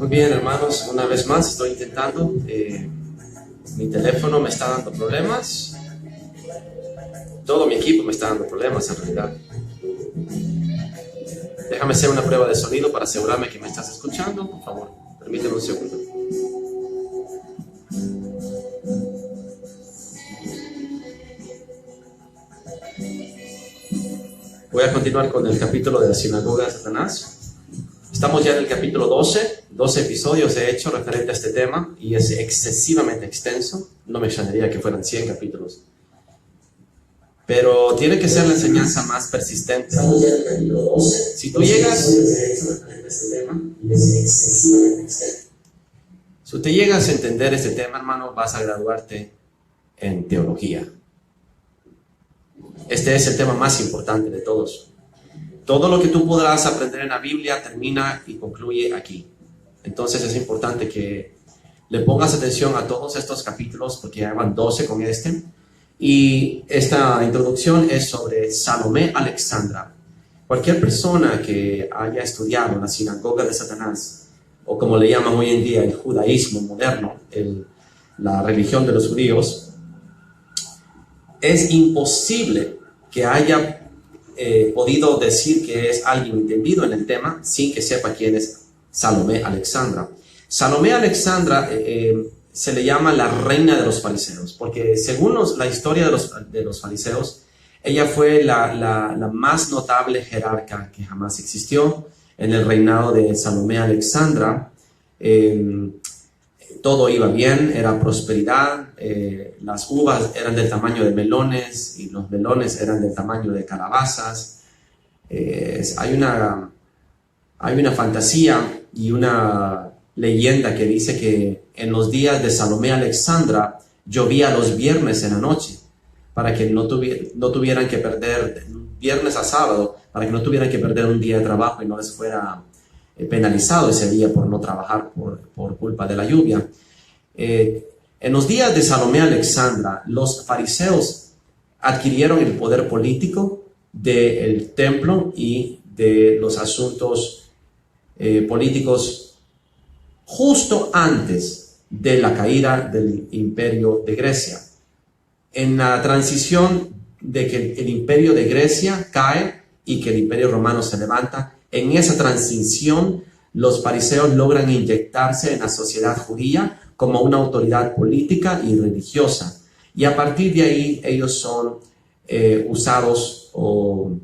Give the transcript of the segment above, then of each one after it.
Muy bien, hermanos, una vez más estoy intentando. Mi teléfono me está dando problemas. Todo mi equipo me está dando problemas en realidad. Déjame hacer una prueba de sonido para asegurarme que me estás escuchando, por favor. Permíteme un segundo. Voy a continuar con el capítulo de la sinagoga de Satanás. Estamos ya en el capítulo 12 episodios he hecho referente a este tema y es excesivamente extenso. No me extrañaría que fueran 100 capítulos. Pero tiene que ser la enseñanza más persistente. Estamos ya en el capítulo 12. Si tú llegas a entender este tema, hermano, vas a graduarte en teología. Este es el tema más importante de todos. Todo lo que tú podrás aprender en la Biblia termina y concluye aquí. Entonces es importante que le pongas atención a todos estos capítulos porque ya van 12 con este. Y esta introducción es sobre Salomé Alexandra. Cualquier persona que haya estudiado la sinagoga de Satanás, o como le llaman hoy en día el judaísmo moderno, la religión de los judíos, es imposible que haya podido decir que es alguien entendido en el tema sin que sepa quién es Salomé Alexandra. Salomé Alexandra se le llama la reina de los fariseos, porque según la historia de los fariseos, ella fue la más notable jerarca que jamás existió en el reinado de Salomé Alexandra. Todo iba bien, era prosperidad, las uvas eran del tamaño de melones y los melones eran del tamaño de calabazas. Hay una fantasía y una leyenda que dice que en los días de Salomé Alexandra llovía los viernes en la noche para que no tuvieran que perder, viernes a sábado, para que no tuvieran que perder un día de trabajo y no les fuera penalizado ese día por no trabajar por culpa de la lluvia. En los días de Salomé Alexandra, los fariseos adquirieron el poder político del templo y de los asuntos políticos justo antes de la caída del imperio de Grecia. En la transición de que el imperio de Grecia cae y que el imperio romano se levanta, en esa transición los fariseos logran inyectarse en la sociedad judía como una autoridad política y religiosa. Y a partir de ahí ellos son usados o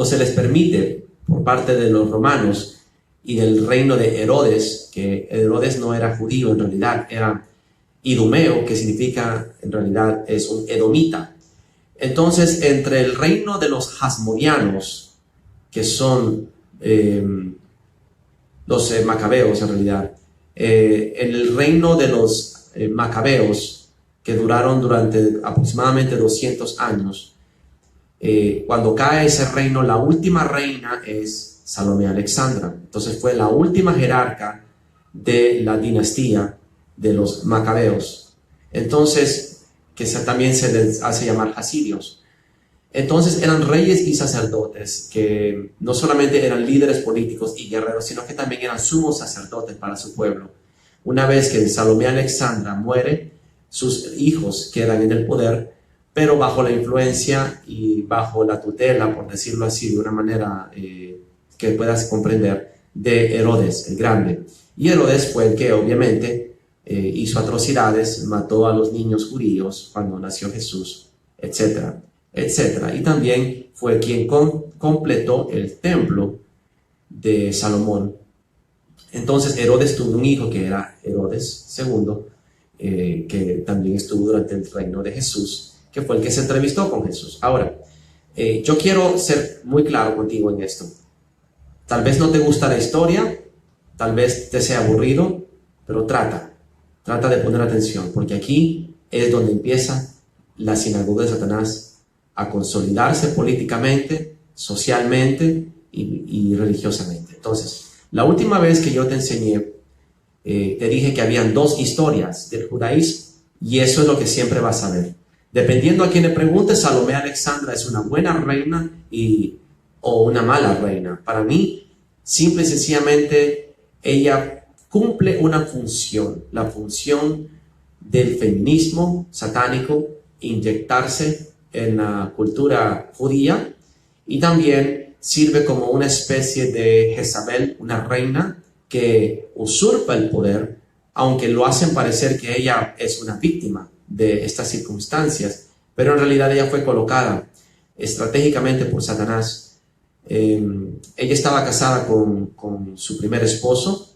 se les permite por parte de los romanos y del reino de Herodes, que Herodes no era judío en realidad, era idumeo, que significa en realidad es un edomita. Entonces entre el reino de los hasmoneanos, que son los macabeos en realidad, en el reino de los macabeos, que duraron durante aproximadamente 200 años, cuando cae ese reino, la última reina es Salomé Alexandra. Entonces fue la última jerarca de la dinastía de los macabeos. Entonces, que también se les hace llamar hasidios. Entonces eran reyes y sacerdotes que no solamente eran líderes políticos y guerreros, sino que también eran sumos sacerdotes para su pueblo. Una vez que Salomé Alexandra muere, sus hijos quedan en el poder, pero bajo la influencia y bajo la tutela, por decirlo así, de una manera que puedas comprender, de Herodes el Grande. Y Herodes fue el que obviamente hizo atrocidades, mató a los niños judíos cuando nació Jesús, etcétera, etcétera. Y también fue quien completó el templo de Salomón. Entonces Herodes tuvo un hijo que era Herodes II, que también estuvo durante el reino de Jesús, que fue el que se entrevistó con Jesús. Ahora, yo quiero ser muy claro contigo en esto. Tal vez no te gusta la historia, tal vez te sea aburrido, pero trata de poner atención, porque aquí es donde empieza la sinagoga de Satanás a consolidarse políticamente, socialmente y religiosamente. Entonces, la última vez que yo te enseñé, te dije que habían dos historias del judaísmo, y eso es lo que siempre vas a ver. Dependiendo a quien le preguntes, Salomé Alexandra es una buena reina o una mala reina. Para mí, simple y sencillamente, ella cumple una función, la función del feminismo satánico, inyectarse en la cultura judía, y también sirve como una especie de Jezabel, una reina que usurpa el poder, aunque lo hacen parecer que ella es una víctima de estas circunstancias, pero en realidad ella fue colocada estratégicamente por Satanás. Ella estaba casada con su primer esposo,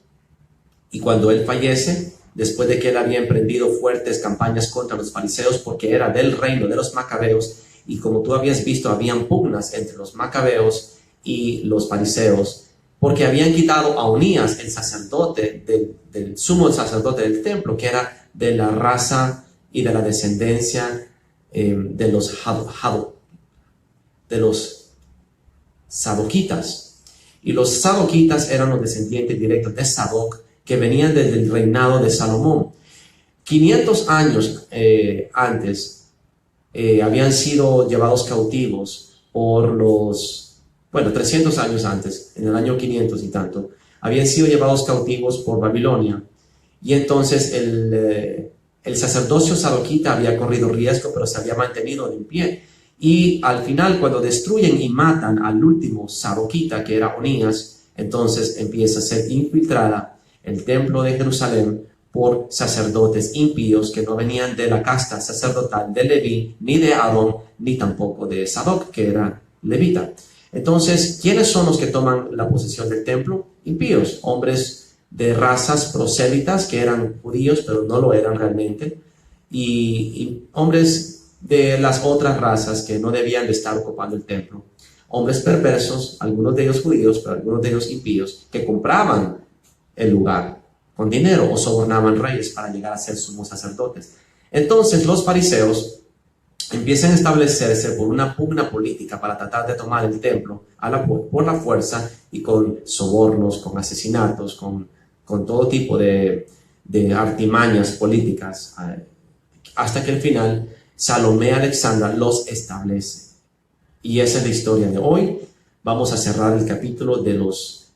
y cuando él fallece, después de que él había emprendido fuertes campañas contra los fariseos, porque era del reino de los macabeos, y como tú habías visto, habían pugnas entre los macabeos y los fariseos, porque habían quitado a Onías, el sacerdote del sumo sacerdote del templo, que era de la raza y de la descendencia de los sadoquitas. Y los sadoquitas eran los descendientes directos de Sadoc, que venían desde el reinado de Salomón. 500 años antes habían sido llevados cautivos por 300 años antes, en el año 500 y tanto, habían sido llevados cautivos por Babilonia. Y entonces el sacerdocio sadoquita había corrido riesgo, pero se había mantenido en pie. Y al final, cuando destruyen y matan al último sadoquita, que era Onías, entonces empieza a ser infiltrada el templo de Jerusalén por sacerdotes impíos que no venían de la casta sacerdotal de Leví, ni de Aarón, ni tampoco de Sadoc, que era levita. Entonces, ¿quiénes son los que toman la posesión del templo? Impíos, hombres de razas prosélitas que eran judíos, pero no lo eran realmente, y hombres de las otras razas que no debían de estar ocupando el templo. Hombres perversos, algunos de ellos judíos, pero algunos de ellos impíos, que compraban el lugar con dinero o sobornaban reyes para llegar a ser sumos sacerdotes. Entonces los fariseos empiezan a establecerse por una pugna política para tratar de tomar el templo por la fuerza, y con sobornos, con asesinatos, con todo tipo de artimañas políticas, hasta que al final Salomé Alexandra los establece. Y esa es la historia de hoy. Vamos a cerrar el capítulo de los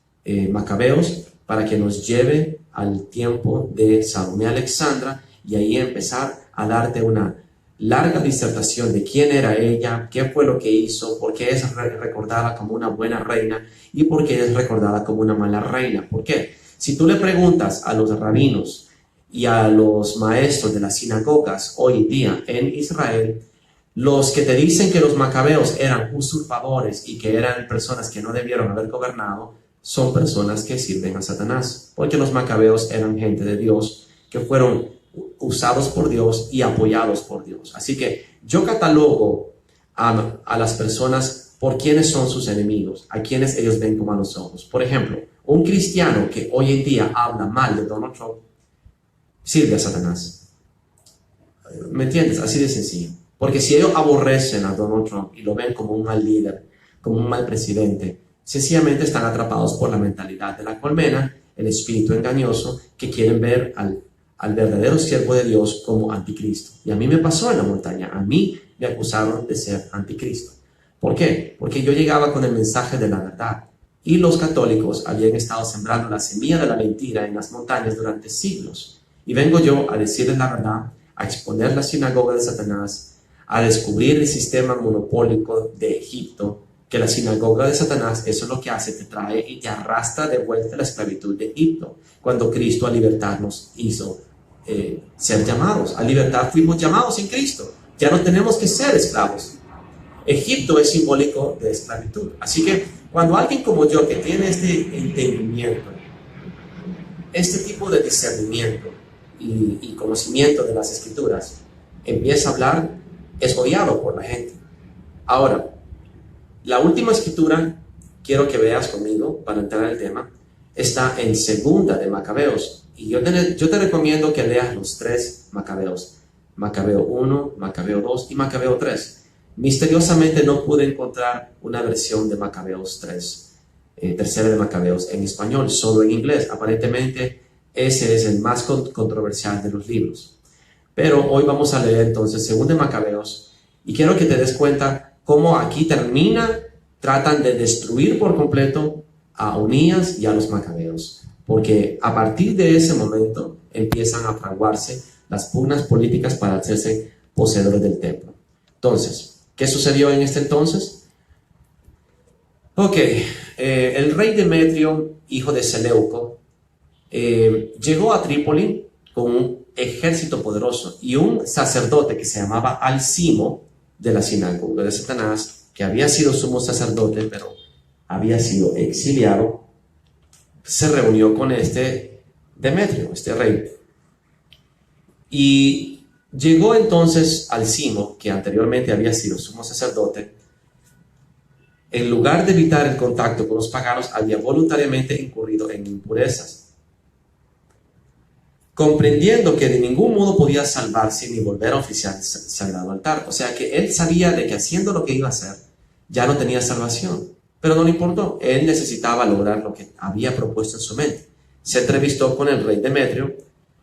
macabeos para que nos lleve al tiempo de Salomé Alexandra, y ahí empezar a darte una larga disertación de quién era ella, qué fue lo que hizo, por qué es recordada como una buena reina y por qué es recordada como una mala reina. ¿Por qué? Si tú le preguntas a los rabinos y a los maestros de las sinagogas hoy día en Israel, los que te dicen que los macabeos eran usurpadores y que eran personas que no debieron haber gobernado, son personas que sirven a Satanás, porque los macabeos eran gente de Dios que fueron usados por Dios y apoyados por Dios. Así que yo catalogo a las personas por quienes son sus enemigos, a quienes ellos ven con malos ojos. Por ejemplo, un cristiano que hoy en día habla mal de Donald Trump sirve a Satanás. ¿Me entiendes? Así de sencillo. Porque si ellos aborrecen a Donald Trump y lo ven como un mal líder, como un mal presidente, sencillamente están atrapados por la mentalidad de la colmena, el espíritu engañoso, que quieren ver al verdadero siervo de Dios como anticristo. Y a mí me pasó en la montaña. A mí me acusaron de ser anticristo. ¿Por qué? Porque yo llegaba con el mensaje de la verdad. Y los católicos habían estado sembrando la semilla de la mentira en las montañas durante siglos. Y vengo yo a decirles la verdad, a exponer la sinagoga de Satanás, a descubrir el sistema monopólico de Egipto, que la sinagoga de Satanás, eso es lo que hace, te trae y te arrastra de vuelta a la esclavitud de Egipto, cuando Cristo a libertad nos hizo ser llamados. A libertad fuimos llamados en Cristo. Ya no tenemos que ser esclavos. Egipto es simbólico de esclavitud. Así que cuando alguien como yo, que tiene este entendimiento, este tipo de discernimiento y conocimiento de las Escrituras, empieza a hablar, es odiado por la gente. Ahora, la última escritura, quiero que veas conmigo para entrar al tema, está en Segunda de Macabeos. Y yo te recomiendo que leas los 3 Macabeos. Macabeo 1, Macabeo 2 y Macabeo 3. Misteriosamente no pude encontrar una versión de Macabeos 3, tercera de Macabeos, en español, solo en inglés. Aparentemente ese es el más controversial de los libros. Pero hoy vamos a leer entonces Segunda de Macabeos, y quiero que te des cuenta cómo aquí termina, tratan de destruir por completo a Onías y a los macabeos. porque a partir de ese momento empiezan a fraguarse las pugnas políticas para hacerse poseedores del templo. Entonces, ¿qué sucedió en este entonces? Ok, el rey Demetrio, hijo de Seleuco, llegó a Trípoli con un ejército poderoso y un sacerdote que se llamaba Alcimo, de la sinagoga de Satanás, que había sido sumo sacerdote, pero había sido exiliado, se reunió con este Demetrio, este rey. Y llegó entonces Alcimo, que anteriormente había sido sumo sacerdote. En lugar de evitar el contacto con los paganos, había voluntariamente incurrido en impurezas. Comprendiendo que de ningún modo podía salvarse ni volver a oficiar el sagrado altar. O sea que él sabía de que haciendo lo que iba a hacer, ya no tenía salvación. Pero no le importó. Él necesitaba lograr lo que había propuesto en su mente. Se entrevistó con el rey Demetrio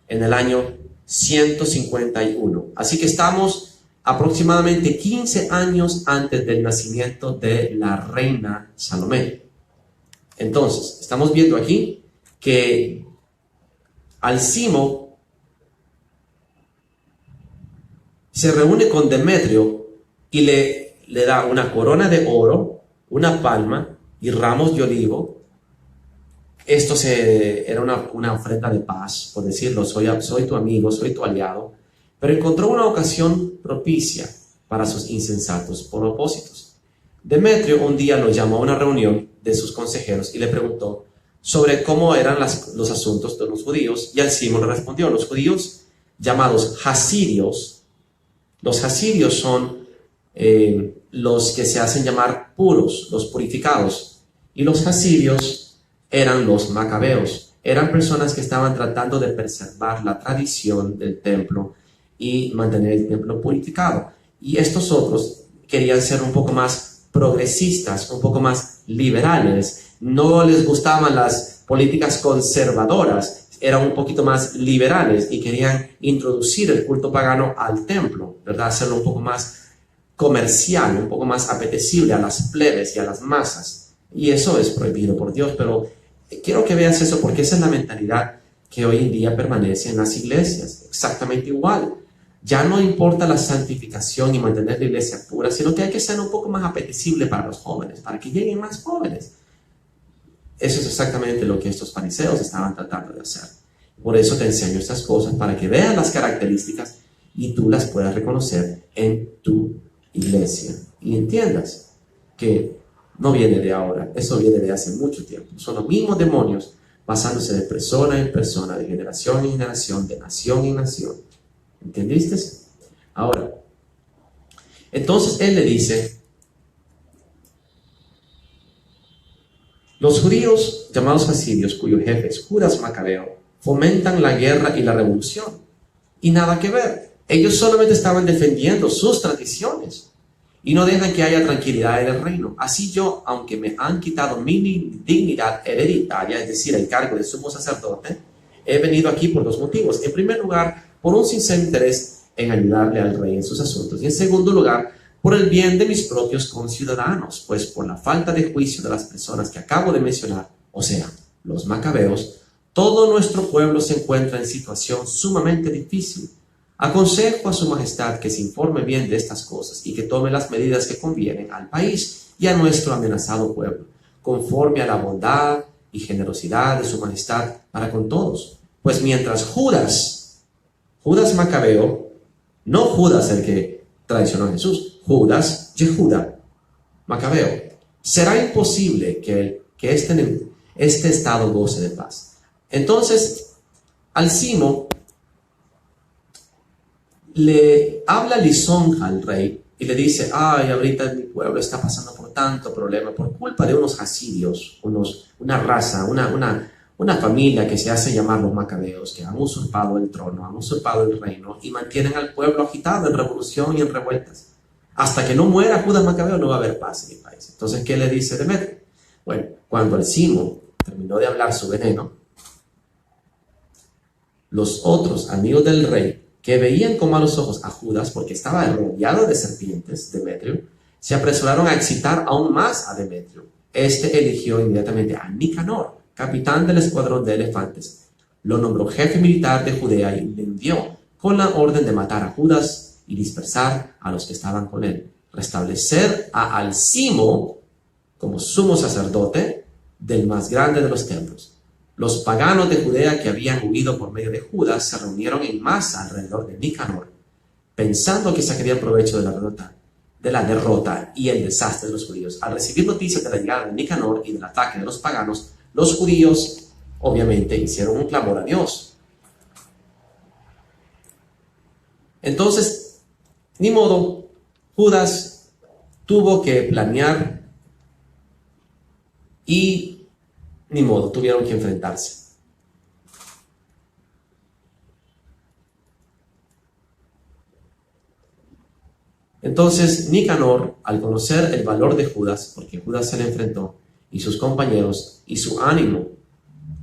en el año 151. Así que estamos aproximadamente 15 años antes del nacimiento de la reina Salomé. Entonces, estamos viendo aquí que Alcimo se reúne con Demetrio y le da una corona de oro, una palma y ramos de olivo. Esto era una ofrenda de paz, por decirlo, soy tu amigo, soy tu aliado. Pero encontró una ocasión propicia para sus insensatos propósitos. Demetrio un día lo llamó a una reunión de sus consejeros y le preguntó sobre cómo eran los asuntos de los judíos, y Alcimo le respondió: los judíos llamados hasirios, los hasirios son los que se hacen llamar puros, los purificados, y los hasirios eran los macabeos, eran personas que estaban tratando de preservar la tradición del templo y mantener el templo purificado, y estos otros querían ser un poco más progresistas, un poco más liberales. No les gustaban las políticas conservadoras, eran un poquito más liberales y querían introducir el culto pagano al templo, ¿verdad? Hacerlo un poco más comercial, un poco más apetecible a las plebes y a las masas. Y eso es prohibido por Dios, pero quiero que veas eso porque esa es la mentalidad que hoy en día permanece en las iglesias, exactamente igual. Ya no importa la santificación y mantener la iglesia pura, sino que hay que ser un poco más apetecible para los jóvenes, para que lleguen más jóvenes. Eso es exactamente lo que estos fariseos estaban tratando de hacer. Por eso te enseño estas cosas, para que veas las características y tú las puedas reconocer en tu iglesia. Y entiendas que no viene de ahora, eso viene de hace mucho tiempo. Son los mismos demonios pasándose de persona en persona, de generación en generación, de nación en nación. ¿Entendiste? Ahora, entonces él le dice: los judíos llamados asirios, cuyo jefe es Judas Macabeo, fomentan la guerra y la revolución. Y nada que ver. Ellos solamente estaban defendiendo sus tradiciones y no dejan que haya tranquilidad en el reino. Así yo, aunque me han quitado mi dignidad hereditaria, es decir, el cargo de sumo sacerdote, he venido aquí por dos motivos. En primer lugar, por un sincero interés en ayudarle al rey en sus asuntos. Y en segundo lugar, por el bien de mis propios conciudadanos, pues por la falta de juicio de las personas que acabo de mencionar, o sea, los macabeos, todo nuestro pueblo se encuentra en situación sumamente difícil. Aconsejo a su majestad que se informe bien de estas cosas y que tome las medidas que convienen al país y a nuestro amenazado pueblo, conforme a la bondad y generosidad de su majestad para con todos. Pues mientras Judas Macabeo, no Judas el que traicionó a Jesús, Judas, Yehuda, Macabeo, será imposible que este estado goce de paz. Entonces, Alcimo le habla lisonja al rey y le dice: ay, ahorita mi pueblo está pasando por tanto problema por culpa de unos hasirios, una raza, una familia que se hace llamar los macabeos, que han usurpado el trono, han usurpado el reino y mantienen al pueblo agitado en revolución y en revueltas. Hasta que no muera Judas Macabeo no va a haber paz en el país. Entonces, ¿qué le dice Demetrio? Bueno, cuando Alcimo terminó de hablar su veneno, los otros amigos del rey, que veían con malos ojos a Judas porque estaba rodeado de serpientes, Demetrio, se apresuraron a excitar aún más a Demetrio. Este eligió inmediatamente a Nicanor, capitán del escuadrón de elefantes. Lo nombró jefe militar de Judea y le envió con la orden de matar a Judas y dispersar a los que estaban con él. Restablecer a Alcimo como sumo sacerdote del más grande de los templos. Los paganos de Judea que habían huido por medio de Judas se reunieron en masa alrededor de Nicanor, pensando que sacarían provecho de la derrota y el desastre de los judíos. Al recibir noticias de la llegada de Nicanor y del ataque de los paganos, los judíos obviamente hicieron un clamor a Dios. Entonces, ni modo, Judas tuvo que planear y ni modo, tuvieron que enfrentarse. Entonces, Nicanor, al conocer el valor de Judas, porque Judas se le enfrentó, y sus compañeros, y su ánimo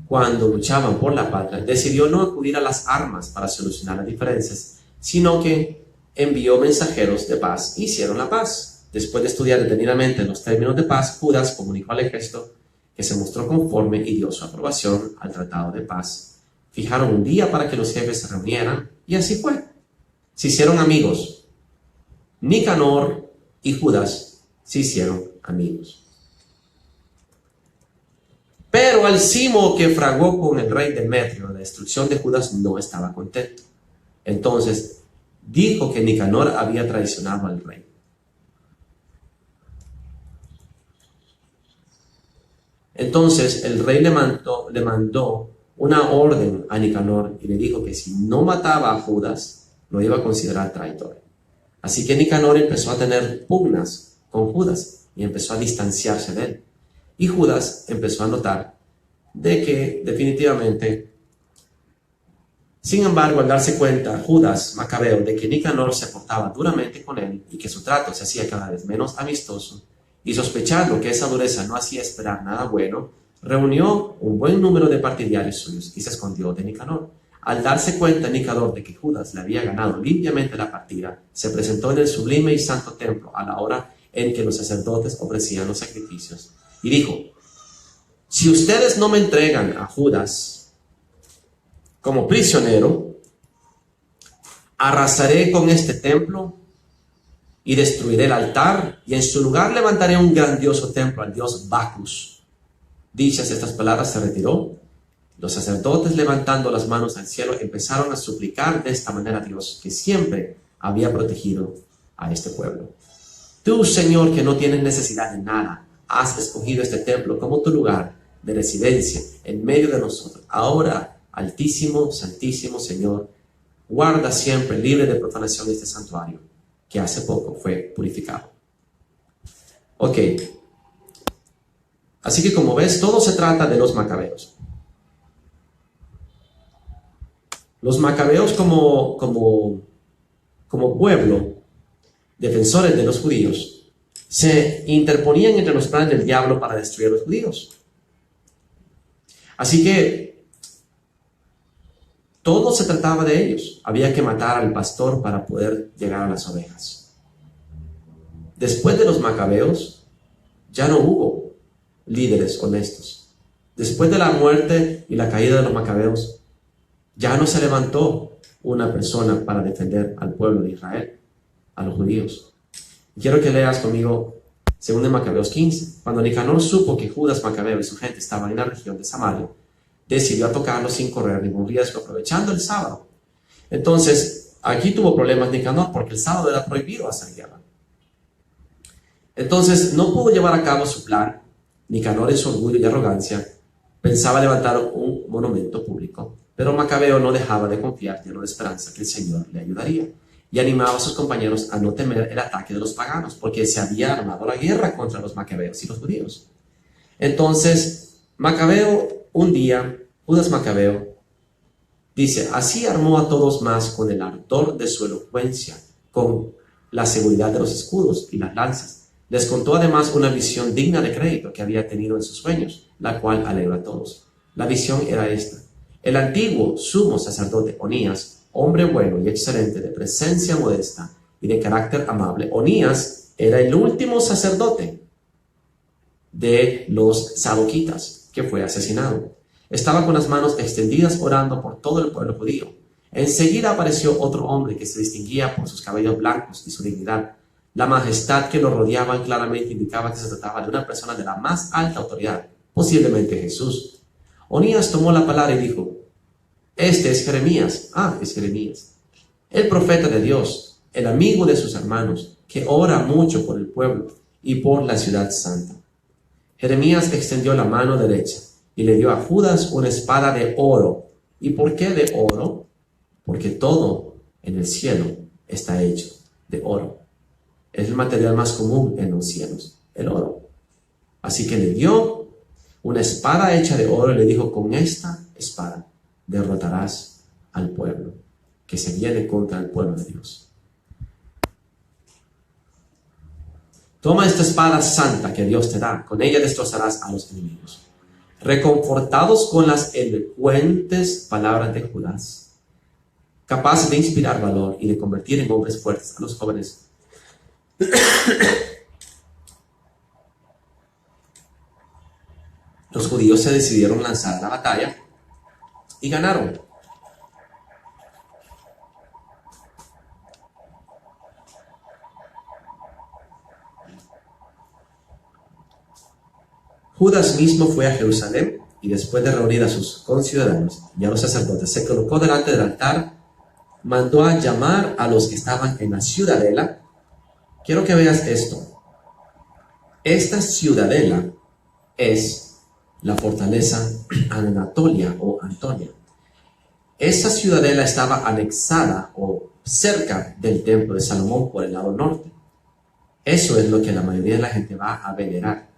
cuando luchaban por la patria, decidió no acudir a las armas para solucionar las diferencias, sino que envió mensajeros de paz e hicieron la paz. Después de estudiar detenidamente los términos de paz, Judas comunicó al ejército que se mostró conforme y dio su aprobación al tratado de paz. Fijaron un día para que los jefes se reunieran, y así fue. Se hicieron amigos. Nicanor y Judas se hicieron amigos. Pero Alcimo, que fraguó con el rey Demetrio la destrucción de Judas, no estaba contento. Entonces dijo que Nicanor había traicionado al rey. Entonces el rey le mandó una orden a Nicanor y le dijo que si no mataba a Judas, lo iba a considerar traidor. Así que Nicanor empezó a tener pugnas con Judas y empezó a distanciarse de él. Y Judas empezó a notar de que definitivamente, sin embargo, al darse cuenta Judas Macabeo de que Nicanor se portaba duramente con él y que su trato se hacía cada vez menos amistoso, y sospechando que esa dureza no hacía esperar nada bueno, reunió un buen número de partidarios suyos y se escondió de Nicanor. Al darse cuenta Nicanor de que Judas le había ganado limpiamente la partida, se presentó en el sublime y santo templo a la hora en que los sacerdotes ofrecían los sacrificios y dijo: si ustedes no me entregan a Judas como prisionero, arrasaré con este templo y destruiré el altar, y en su lugar levantaré un grandioso templo al dios Bacchus. Dichas estas palabras, se retiró. Los sacerdotes, levantando las manos al cielo, empezaron a suplicar de esta manera a Dios, que siempre había protegido a este pueblo. Tú, Señor, que no tienes necesidad de nada, has escogido este templo como tu lugar de residencia en medio de nosotros. Ahora, Altísimo, Santísimo Señor, guarda siempre libre de profanación este santuario, que hace poco fue purificado. Ok. Así que como ves, todo se trata de los macabeos. Los macabeos como pueblo, defensores de los judíos, se interponían entre los planes del diablo para destruir a los judíos. Así que todo se trataba de ellos. Había que matar al pastor para poder llegar a las ovejas. Después de los macabeos, ya no hubo líderes honestos. Después de la muerte y la caída de los macabeos, ya no se levantó una persona para defender al pueblo de Israel, a los judíos. Quiero que leas conmigo 2 Macabeos 15. Cuando Nicanor supo que Judas Macabeo y su gente estaban en la región de Samaria, decidió atacarlos sin correr ningún riesgo, aprovechando el sábado. Entonces, aquí tuvo problemas Nicanor porque el sábado era prohibido hacer guerra. Entonces, no pudo llevar a cabo su plan. Nicanor, en su orgullo y arrogancia, pensaba levantar un monumento público, pero Macabeo no dejaba de confiar, lleno de esperanza, que el Señor le ayudaría, y animaba a sus compañeros a no temer el ataque de los paganos, porque se había armado la guerra contra los macabeos y los judíos. Entonces, Macabeo, un día, Judas Macabeo, dice, así armó a todos más con el ardor de su elocuencia, con la seguridad de los escudos y las lanzas. Les contó además una visión digna de crédito que había tenido en sus sueños, la cual alegró a todos. La visión era esta: el antiguo sumo sacerdote Onías, hombre bueno y excelente, de presencia modesta y de carácter amable. Onías era el último sacerdote de los sadoquitas. que fue asesinado. Estaba con las manos extendidas orando por todo el pueblo judío. Enseguida apareció otro hombre que se distinguía por sus cabellos blancos y su dignidad. La majestad que lo rodeaba claramente indicaba que se trataba de una persona de la más alta autoridad, posiblemente Jesús. Onías tomó la palabra y dijo: este es Jeremías. Es Jeremías, el profeta de Dios, el amigo de sus hermanos, que ora mucho por el pueblo y por la ciudad santa. Jeremías extendió la mano derecha y le dio a Judas una espada de oro. ¿Y por qué de oro? Porque todo en el cielo está hecho de oro. Es el material más común en los cielos, el oro. Así que le dio una espada hecha de oro y le dijo: con esta espada derrotarás al pueblo que se viene contra el pueblo de Dios. Toma esta espada santa que Dios te da, con ella destrozarás a los enemigos. Reconfortados con las elocuentes palabras de Judas, capaz de inspirar valor y de convertir en hombres fuertes a los jóvenes, los judíos se decidieron lanzar a la batalla y ganaron. Judas mismo fue a Jerusalén y después de reunir a sus conciudadanos y a los sacerdotes, se colocó delante del altar, mandó a llamar a los que estaban en la ciudadela. Quiero que veas esto. Esta ciudadela es la fortaleza Anatolia o Antonia. Esa ciudadela estaba anexada o cerca del templo de Salomón por el lado norte. Eso es lo que la mayoría de la gente va a venerar.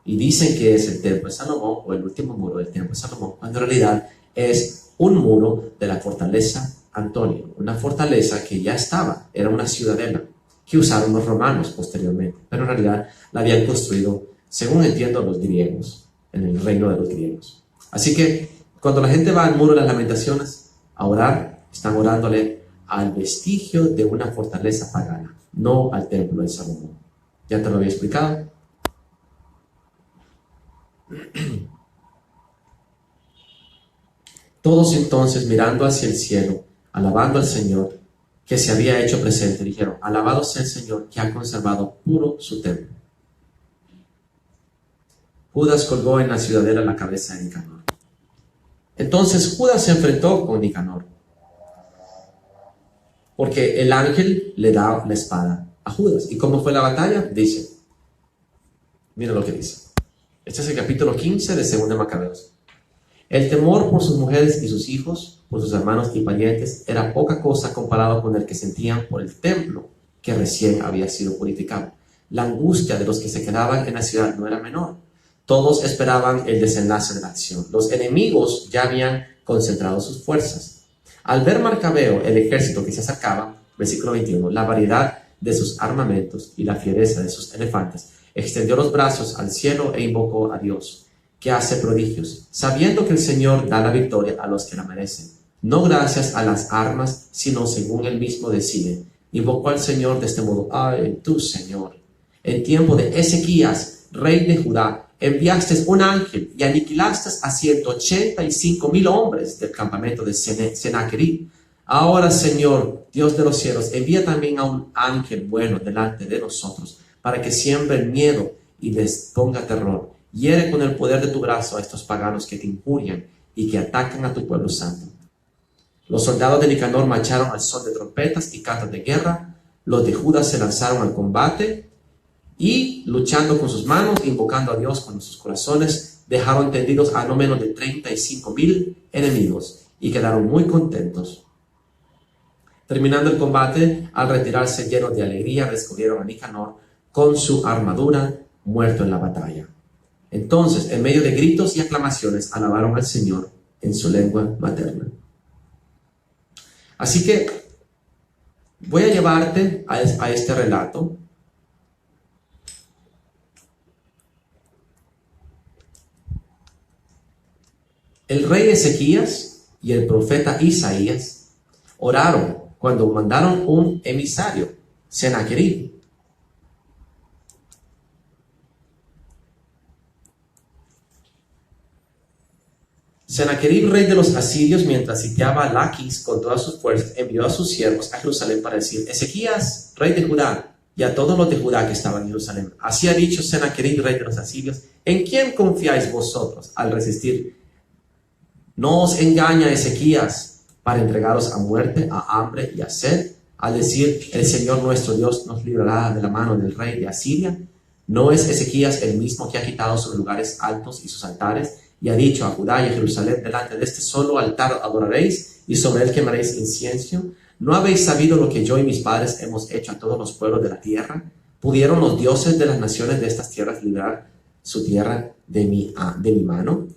Y dicen que es el templo de Salomón o el último muro del templo de Salomón, cuando en realidad es un muro de la fortaleza Antonia, una fortaleza que ya estaba, era una ciudadela que usaron los romanos posteriormente, pero en realidad la habían construido, según entiendo, los griegos, en el reino de los griegos. Así que cuando la gente va al muro de las lamentaciones a orar, están orándole al vestigio de una fortaleza pagana, no al templo de Salomón. Ya te lo había explicado. Todos entonces, mirando hacia el cielo, alabando al Señor que se había hecho presente, dijeron: alabado sea el Señor que ha conservado puro su templo. Judas colgó en la ciudadela la cabeza de Nicanor. Entonces Judas se enfrentó con Nicanor, porque el ángel le da la espada a Judas. ¿Y cómo fue la batalla? Dice, mira lo que dice. Este es el capítulo 15 de 2 Macabeos. El temor por sus mujeres y sus hijos, por sus hermanos y parientes, era poca cosa comparado con el que sentían por el templo que recién había sido purificado. La angustia de los que se quedaban en la ciudad no era menor. Todos esperaban el desenlace de la acción. Los enemigos ya habían concentrado sus fuerzas. Al ver Macabeo el ejército que se acercaba, versículo 21, la variedad de sus armamentos y la fiereza de sus elefantes, extendió los brazos al cielo e invocó a Dios, que hace prodigios, sabiendo que el Señor da la victoria a los que la merecen, no gracias a las armas, sino según él mismo decide. Invocó al Señor de este modo: ay, tú, Señor, en tiempo de Ezequías, rey de Judá, enviaste un ángel y aniquilaste a 185,000 hombres del campamento de Sennacherib. Ahora, Señor, Dios de los cielos, envía también a un ángel bueno delante de nosotros, para que siembre el miedo y les ponga terror. Hiere con el poder de tu brazo a estos paganos que te injurian y que atacan a tu pueblo santo. Los soldados de Nicanor marcharon al son de trompetas y cantos de guerra. Los de Judas se lanzaron al combate y, luchando con sus manos, invocando a Dios con sus corazones, dejaron tendidos a no menos de 35,000 enemigos y quedaron muy contentos. Terminando el combate, al retirarse llenos de alegría, descubrieron a Nicanor con su armadura, muerto en la batalla. Entonces, en medio de gritos y aclamaciones, alabaron al Señor en su lengua materna. Así que voy a llevarte a este relato. El rey Ezequías y el profeta Isaías oraron cuando mandaron un emisario, Sennacherib. Sennacherib, rey de los asirios, mientras sitiaba a Laquis con todas sus fuerzas, envió a sus siervos a Jerusalén para decir: Ezequías, rey de Judá, y a todos los de Judá que estaban en Jerusalén, así ha dicho Sennacherib, rey de los asirios: ¿en quién confiáis vosotros al resistir? No os engaña Ezequías para entregaros a muerte, a hambre y a sed, al decir: el Señor nuestro Dios nos librará de la mano del rey de Asiria. ¿No es Ezequías el mismo que ha quitado sus lugares altos y sus altares, y ha dicho a Judá y a Jerusalén: delante de este solo altar adoraréis, y sobre él quemaréis incienso? ¿No habéis sabido lo que yo y mis padres hemos hecho a todos los pueblos de la tierra? ¿Pudieron los dioses de las naciones de estas tierras librar su tierra de mi mano?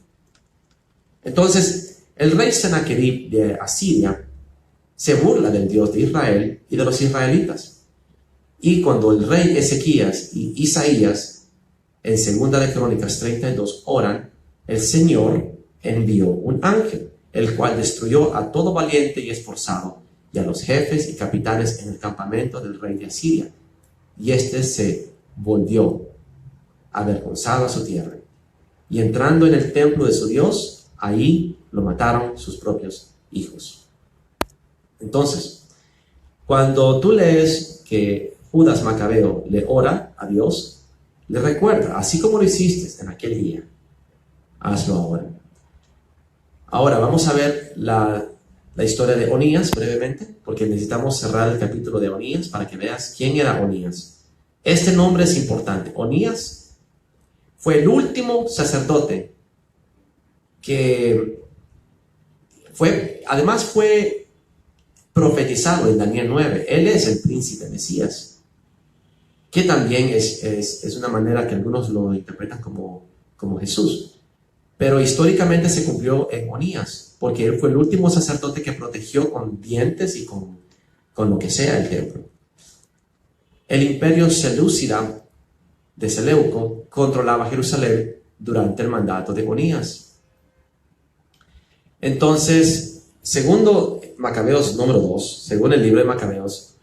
Entonces, el rey Sennacherib de Asiria se burla del Dios de Israel y de los israelitas. Y cuando el rey Ezequías y Isaías, en 2 de Crónicas 32, oran, el Señor envió un ángel, el cual destruyó a todo valiente y esforzado, y a los jefes y capitanes en el campamento del rey de Asiria. Y éste se volvió avergonzado a su tierra. Y entrando en el templo de su Dios, ahí lo mataron sus propios hijos. Entonces, cuando tú lees que Judas Macabeo le ora a Dios, le recuerda: así como lo hiciste en aquel día, hazlo ahora. Ahora vamos a ver la historia de Onías brevemente, porque necesitamos cerrar el capítulo de Onías para que veas quién era Onías. Este nombre es importante. Onías fue el último sacerdote que además fue profetizado en Daniel 9. Él es el príncipe Mesías, que también es una manera que algunos lo interpretan como Jesús. Pero históricamente se cumplió en Onías, porque él fue el último sacerdote que protegió con dientes y con lo que sea el templo. El imperio selúcida de Seleuco controlaba Jerusalén durante el mandato de Onías. Entonces, segundo Macabeos número 2, según el libro de Macabeos,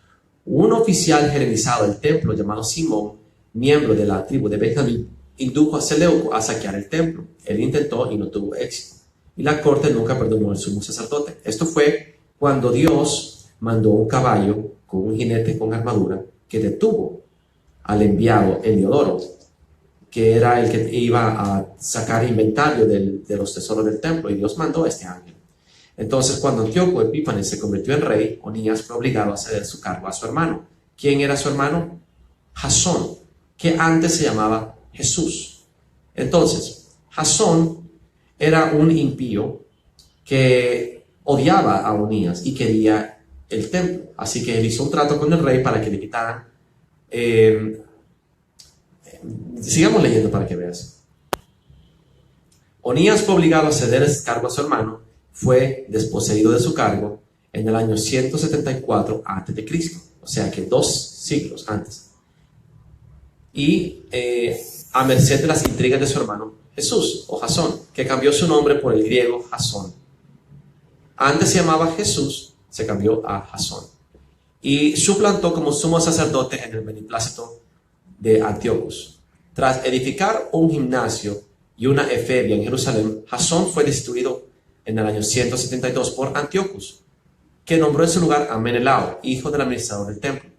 un oficial jerarquizado del templo llamado Simón, miembro de la tribu de Benjamín, indujo a Seleuco a saquear el templo. Él intentó y no tuvo éxito, y la corte nunca perdonó al sumo sacerdote. Esto fue cuando Dios mandó un caballo con un jinete con armadura que detuvo al enviado Heliodoro, que era el que iba a sacar inventario de los tesoros del templo, y Dios mandó a este ángel. Entonces, cuando Antíoco Epífanes se convirtió en rey, Onías fue obligado a ceder su cargo a su hermano. ¿Quién era su hermano? Jasón, que antes se llamaba Jesús. Entonces, Jasón era un impío que odiaba a Onías y quería el templo. Así que él hizo un trato con el rey para que le quitaran. Sigamos leyendo para que veas. Onías fue obligado a ceder ese cargo a su hermano. Fue desposeído de su cargo en el año 174 a.C., o sea que 2 siglos antes. Y a merced de las intrigas de su hermano Jesús, o Jasón, que cambió su nombre por el griego Jasón. Antes se llamaba Jesús, se cambió a Jasón. Y suplantó como sumo sacerdote en el beneplácito de Antíocos. Tras edificar un gimnasio y una efebia en Jerusalén, Jasón fue destituido en el año 172 por Antíocos, que nombró en su lugar a Menelao, hijo del administrador del templo.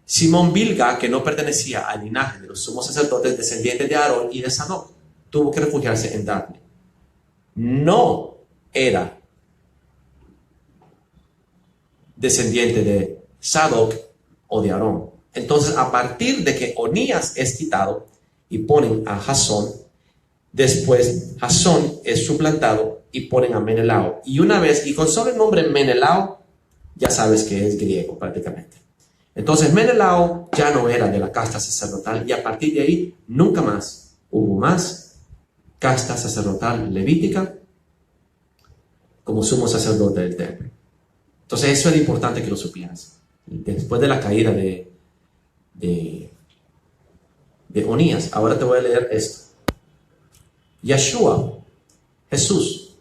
Simón Bilga, que no pertenecía al linaje de los sumos sacerdotes descendientes de Aarón y de Sadoc, tuvo que refugiarse en Dafne. No era descendiente de Sadoc o de Aarón. Entonces, a partir de que Onías es quitado y ponen a Jasón, después Jasón es suplantado y ponen a Menelao. Y una vez, y con solo el nombre Menelao, ya sabes que es griego prácticamente. Entonces Menelao ya no era de la casta sacerdotal, y a partir de ahí nunca más hubo más casta sacerdotal levítica como sumo sacerdote del templo. Entonces eso era importante que lo supieras. Después de la caída de Onías, ahora te voy a leer esto. Yeshua, Jesús.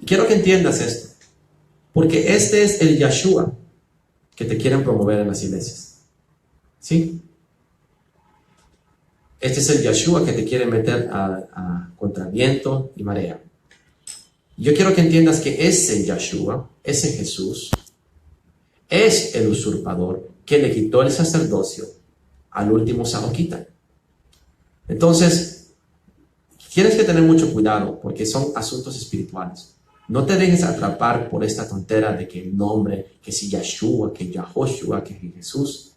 Y quiero que entiendas esto, porque este es el Yeshua que te quieren promover en las iglesias. ¿Sí? Este es el Yeshua que te quiere meter contra viento y marea. Yo quiero que entiendas que ese Yeshua, ese Jesús, es el usurpador que le quitó el sacerdocio al último sadoquita. Entonces, tienes que tener mucho cuidado porque son asuntos espirituales. No te dejes atrapar por esta tontera de que el nombre, que si Yeshua, que Yahoshua, que Jesús,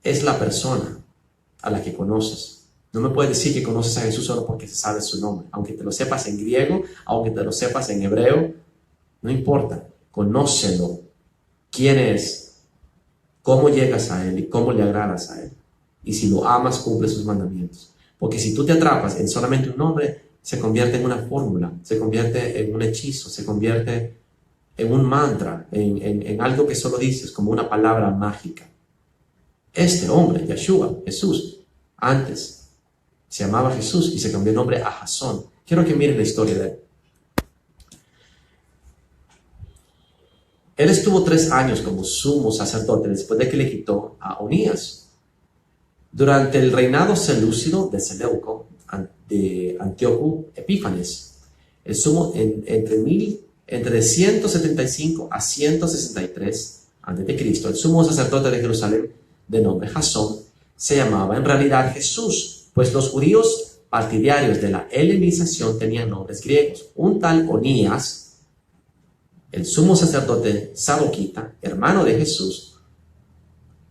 es la persona a la que conoces. No me puedes decir que conoces a Jesús solo porque se sabe su nombre. Aunque te lo sepas en griego, aunque te lo sepas en hebreo, no importa. Conócelo. ¿Quién es? ¿Cómo llegas a Él y cómo le agradas a Él? Y si lo amas, cumple sus mandamientos. Porque si tú te atrapas en solamente un nombre, se convierte en una fórmula, se convierte en un hechizo, se convierte en un mantra, en algo que solo dices como una palabra mágica. Este hombre, Yeshua, Jesús, antes se llamaba Jesús y se cambió el nombre a Jasón. Quiero que miren la historia de él. Él estuvo 3 años como sumo sacerdote después de que le quitó a Onías. Durante el reinado selúcido de Seleuco, de Antíoco Epífanes, el sumo entre 175 a 163 a.C., el sumo sacerdote de Jerusalén, de nombre Jasón, se llamaba en realidad Jesús, pues los judíos partidarios de la helenización tenían nombres griegos. Un tal Onías, el sumo sacerdote sadoquita, hermano de Jesús,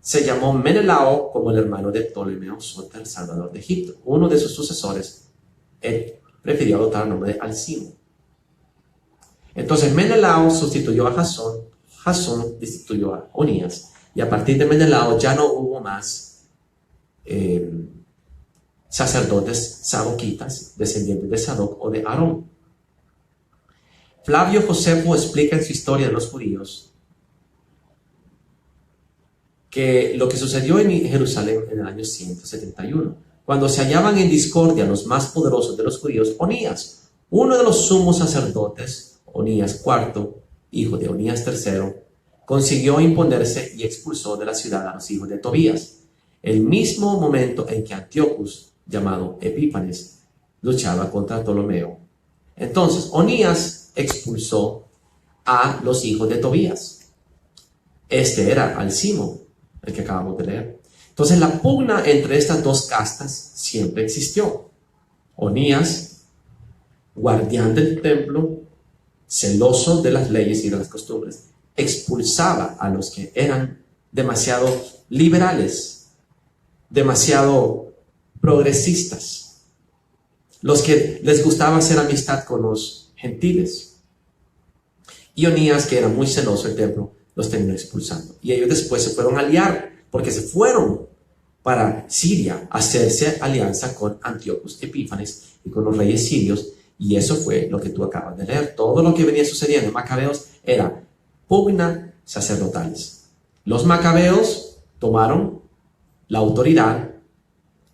se llamó Menelao como el hermano de Ptolomeo Soter, salvador de Egipto. Uno de sus sucesores prefirió adoptar el nombre de Alcimo. Entonces Menelao sustituyó a Jasón, Jasón destituyó a Onías, y a partir de Menelao ya no hubo más sacerdotes sadoquitas, descendientes de Sadoc o de Aarón. Flavio Josefo explica en su historia de los judíos que lo que sucedió en Jerusalén en el año 171, cuando se hallaban en discordia los más poderosos de los judíos, Onías, uno de los sumos sacerdotes, Onías IV, hijo de Onías III, consiguió imponerse y expulsó de la ciudad a los hijos de Tobías, el mismo momento en que Antíocus, llamado Epífanes, luchaba contra Ptolomeo. Entonces, Onías expulsó a los hijos de Tobías. Este era Alcimo, el que acabamos de leer. Entonces la pugna entre estas dos castas siempre existió. Onías, guardián del templo, celoso de las leyes y de las costumbres, expulsaba a los que eran demasiado liberales, demasiado progresistas, los que les gustaba hacer amistad con los gentiles. Y Onías, que era muy celoso del templo, los terminó expulsando. Y ellos después se fueron a aliar, porque se fueron para Siria a hacerse alianza con Antíocos Epífanes y con los reyes sirios. Y eso fue lo que tú acabas de leer. Todo lo que venía sucediendo en Macabeos era pugna sacerdotales. Los macabeos tomaron la autoridad,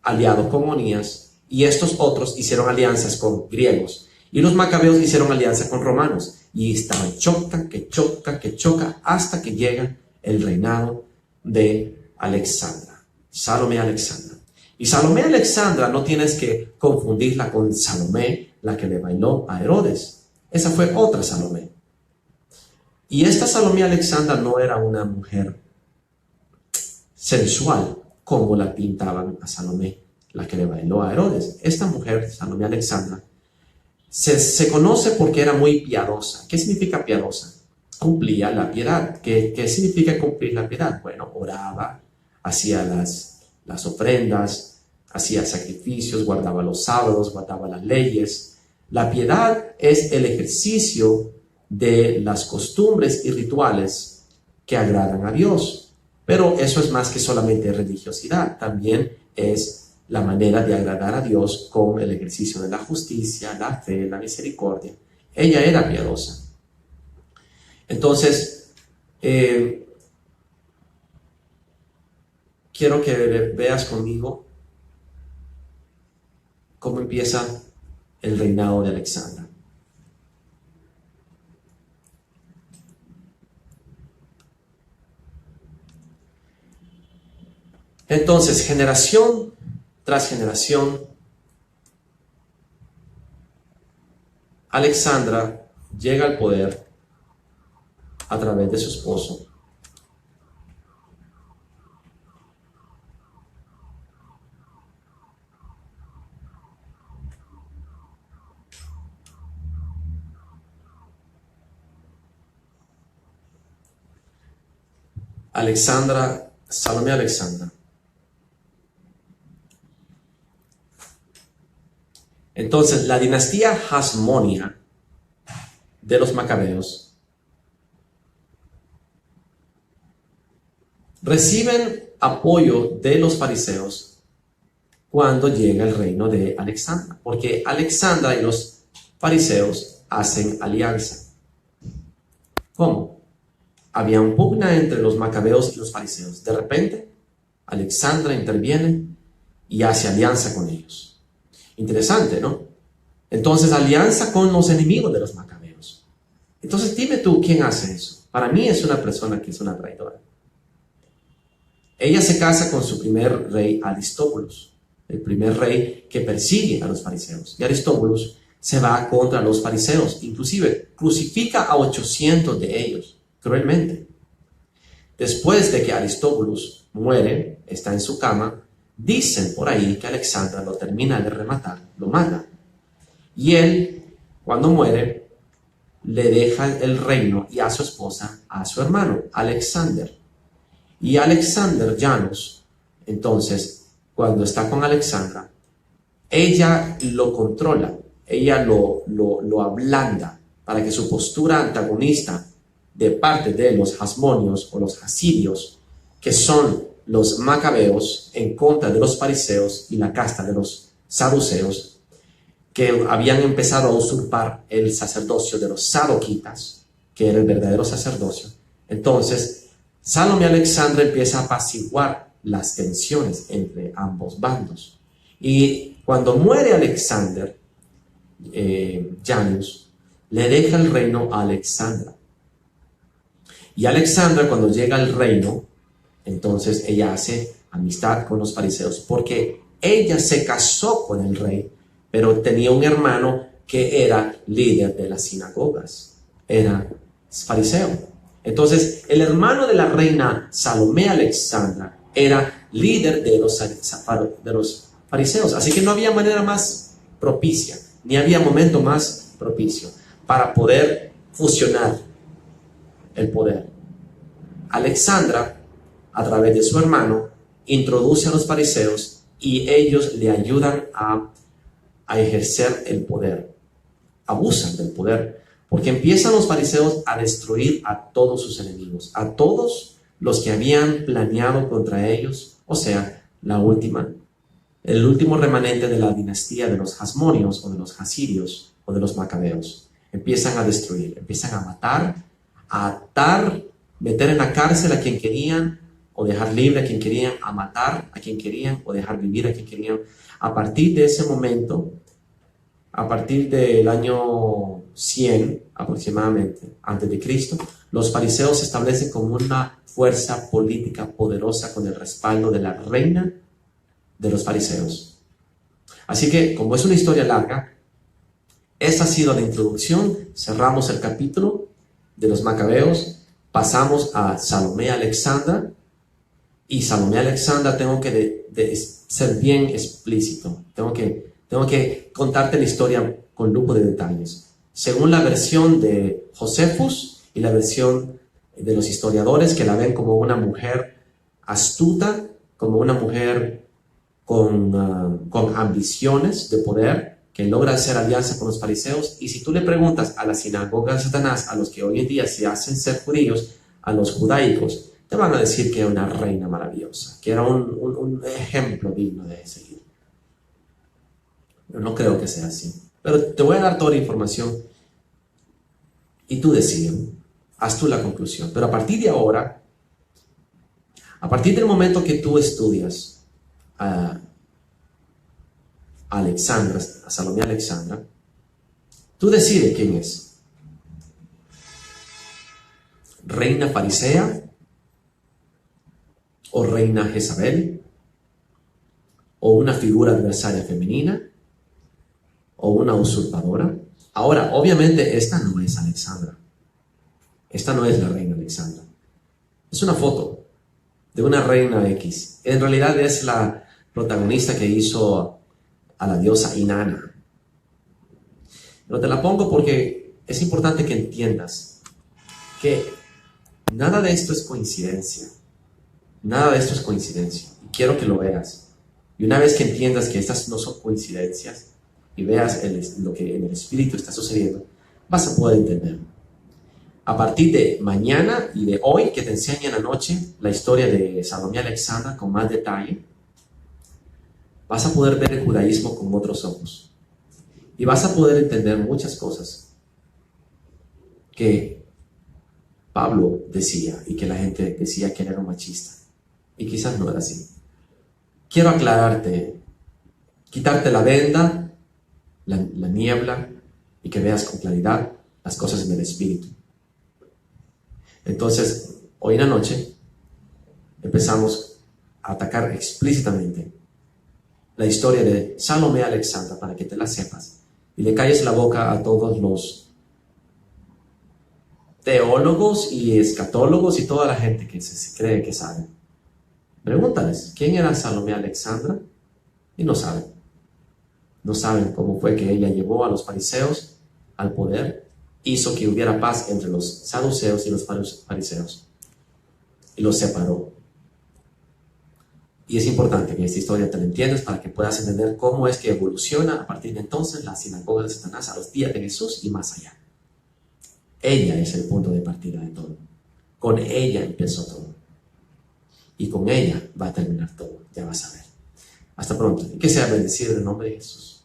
aliados con Onías, y estos otros hicieron alianzas con griegos. Y los macabeos hicieron alianza con romanos. Y estaban choca, hasta que llega el reinado de Alexandra, Salomé Alexandra. Y Salomé Alexandra no tienes que confundirla con Salomé, la que le bailó a Herodes. Esa fue otra Salomé. Y esta Salomé Alexandra no era una mujer sensual como la pintaban a Salomé, la que le bailó a Herodes. Esta mujer, Salomé Alexandra, se conoce porque era muy piadosa. ¿Qué significa piadosa? Cumplía la piedad. ¿Qué significa cumplir la piedad? Bueno, oraba, hacía las ofrendas, hacía sacrificios, guardaba los sábados, guardaba las leyes. La piedad es el ejercicio de las costumbres y rituales que agradan a Dios. Pero eso es más que solamente religiosidad, también es la manera de agradar a Dios con el ejercicio de la justicia, la fe, la misericordia. Ella era piadosa. Entonces, quiero que veas conmigo cómo empieza el reinado de Alexandra. Entonces, generación tras generación, Alexandra llega al poder a través de su esposo. Salomé Alexandra. Entonces, la dinastía Hasmonia de los Macabeos reciben apoyo de los fariseos cuando llega el reino de Alexandra, porque Alexandra y los fariseos hacen alianza. ¿Cómo? Había un pugna entre los macabeos y los fariseos. De repente, Alexandra interviene y hace alianza con ellos. Interesante, ¿no? Entonces, alianza con los enemigos de los macabeos. Entonces, dime tú, ¿quién hace eso? Para mí es una persona que es una traidora. Ella se casa con su primer rey, Aristóbulos, el primer rey que persigue a los fariseos. Y Aristóbulos se va contra los fariseos, inclusive crucifica a 800 de ellos, cruelmente. Después de que Aristóbulos muere, está en su cama, dicen por ahí que Alexandra lo termina de rematar, lo mata. Y él, cuando muere, le deja el reino y a su esposa, a su hermano, Alexander. Y Alexander Janus, entonces, cuando está con Alexandra, ella lo controla, ella lo ablanda para que su postura antagonista de parte de los hasmonios o los hasidios, que son los macabeos en contra de los fariseos y la casta de los saduceos, que habían empezado a usurpar el sacerdocio de los sadoquitas, que era el verdadero sacerdocio. Entonces, Salomé Alexandra empieza a apaciguar las tensiones entre ambos bandos. Y cuando muere Alexander, Janus le deja el reino a Alexandra. Y Alexandra, cuando llega al reino, entonces ella hace amistad con los fariseos, porque ella se casó con el rey, pero tenía un hermano que era líder de las sinagogas, era fariseo. Entonces, el hermano de la reina Salomé Alexandra era líder de los fariseos. Así que no había manera más propicia, ni había momento más propicio para poder fusionar el poder. Alexandra, a través de su hermano, introduce a los fariseos y ellos le ayudan a ejercer el poder. Abusan del poder, porque empiezan los fariseos a destruir a todos sus enemigos, a todos los que habían planeado contra ellos, o sea, el último remanente de la dinastía de los hasmonios o de los hasirios o de los macabeos. Empiezan a destruir, empiezan a matar, a atar, meter en la cárcel a quien querían o dejar libre a quien querían, a matar a quien querían o dejar vivir a quien querían. A partir de ese momento, a partir del año 100 aproximadamente, antes de Cristo, los fariseos se establecen como una fuerza política poderosa con el respaldo de la reina de los fariseos. Así que, como es una historia larga, esa ha sido la introducción. Cerramos el capítulo de los macabeos, pasamos a Salomé Alexandra, y Salomé Alexandra tengo que ser bien explícito, tengo que contarte la historia con lujo de detalles. Según la versión de Josefus y la versión de los historiadores, que la ven como una mujer astuta, como una mujer con ambiciones de poder, que logra hacer alianza con los fariseos. Y si tú le preguntas a la sinagoga de Satanás, a los que hoy en día se hacen ser judíos, a los judaicos, te van a decir que era una reina maravillosa, que era un ejemplo digno de seguir. Yo no creo que sea así. Pero te voy a dar toda la información y tú decides, haz tú la conclusión. Pero a partir de ahora, a partir del momento que tú estudias a Alexandra, a Salomé Alexandra, tú decides quién es. ¿Reina farisea o reina Jezabel? o una figura adversaria femenina, o una usurpadora. Ahora, obviamente, esta no es Alexandra. Esta no es la reina Alexandra. Es una foto de una reina X. En realidad es la protagonista que hizo a la diosa Inanna. Pero te la pongo porque es importante que entiendas que nada de esto es coincidencia. Nada de esto es coincidencia. Y quiero que lo veas. Y una vez que entiendas que estas no son coincidencias y veas lo que en el espíritu está sucediendo, vas a poder entender. A partir de mañana y de hoy, que te enseñe en la noche la historia de Salomé Alexandra con más detalle, vas a poder ver el judaísmo con otros ojos. Y vas a poder entender muchas cosas que Pablo decía y que la gente decía que él era un machista. Y quizás no era así. Quiero aclararte, quitarte la venda, la niebla, y que veas con claridad las cosas en el espíritu. Entonces, hoy en la noche empezamos a atacar explícitamente la historia de Salomé Alexandra para que te la sepas y le calles la boca a todos los teólogos y escatólogos y toda la gente que se cree que sabe. Pregúntales, ¿quién era Salomé Alexandra? Y no saben. No saben cómo fue que ella llevó a los fariseos al poder, hizo que hubiera paz entre los saduceos y los fariseos y los separó. Y es importante que esta historia te la entiendas para que puedas entender cómo es que evoluciona a partir de entonces la sinagoga de Satanás a los días de Jesús y más allá. Ella es el punto de partida de todo. Con ella empezó todo. Y con ella va a terminar todo. Ya vas a ver. Hasta pronto. Y que sea bendecido en el nombre de Jesús.